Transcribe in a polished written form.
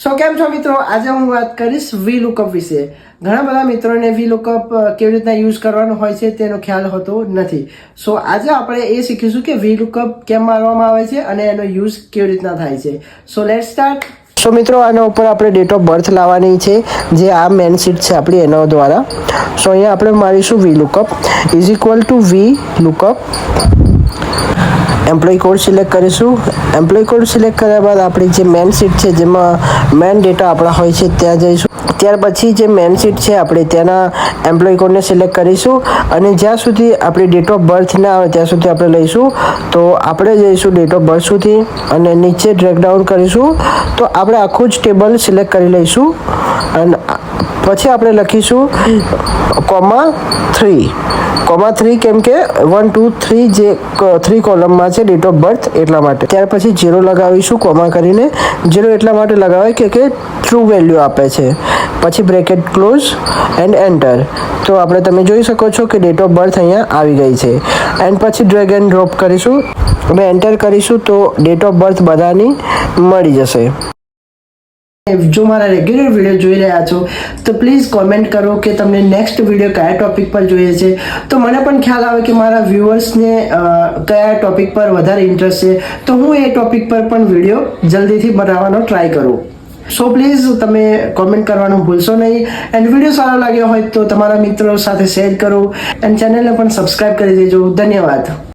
સો કેમ છો મિત્રો, આજે હું વાત કરીશ વી લુકઅપ વિશે. ઘણા બધા મિત્રોને વી લુકઅપ કેવી રીતના યુઝ કરવાનું હોય છે તેનો ખ્યાલ હોતો નથી. સો આજે આપણે એ શીખીશું કે વી લુકઅપ કેમ મારવામાં આવે છે અને એનો યુઝ કેવી રીતના થાય છે. So let's start. સો મિત્રો, આના ઉપર આપણે ડેટ ઓફ બર્થ લાવવાની છે, જે આ મેન શીટ છે આપણી એના દ્વારા. સો અહીંયા આપણે મારીશું VLOOKUP is equal to VLOOKUP. Employ code select કરીશું. એમ્પ્લોય કોડ સિલેક્ટ કર્યા બાદ આપણી જે મેન શીટ છે જેમાં મેન ડેટા આપણા હોય છે ત્યાં જઈશું. ત્યાર પછી જે મેન શીટ છે આપણે તેના એમ્પ્લોય કોડને સિલેક્ટ કરીશું અને જ્યાં સુધી આપણી ડેટ ઓફ બર્થ ના આવે ત્યાં સુધી આપણે લઈશું. તો આપણે જઈશું ડેટ ઓફ બર્થ સુધી અને નીચે ડ્રેગ ડાઉન કરીશું. તો આપણે આખું જ ટેબલ સિલેક્ટ કરી લઈશું અને પછી આપણે લખીશું કોમા 3 કેમ કે 1 2 3 જે 3 કોલમમાં છે ડેટ ઓફ બર્થ એટલા માટે. ત્યાર પછી 0 લગાવીશું કોમા કરીને. 0 એટલા માટે લગાવાય કે ટ્રુ વેલ્યુ આપે છે. પછી બ્રેકેટ ક્લોઝ એન્ડ એન્ટર. તો આપણે તમે જોઈ શકો છો કે ડેટ ઓફ બર્થ અહીંયા આવી ગઈ છે. એન્ડ પછી ડ્રેગ એન્ડ ડ્રોપ કરીશું અને એન્ટર કરીશું તો ડેટ ઓફ બર્થ બધાની મળી જશે. જો મારા રેગ્યુલર વિડીયો જોઈ રહ્યા છો તો પ્લીઝ કોમેન્ટ કરો કે તમને નેક્સ્ટ વિડીયો કયા ટોપિક પર જોઈએ છે, તો મને પણ ખ્યાલ આવે કે મારા વ્યુઅર્સને કયા ટોપિક પર વધારે ઇન્ટરેસ્ટ છે, તો હું એ ટોપિક પર પણ વિડીયો જલ્દીથી બનાવવાનો ટ્રાય કરું. સો પ્લીઝ તમે કોમેન્ટ કરવાનું ભૂલશો નહીં. એન્ડ વિડીયો સારો લાગ્યો હોય તો તમારા મિત્રો સાથે શેર કરો એન્ડ ચેનલને પણ સબસ્ક્રાઈબ કરી દેજો. ધન્યવાદ.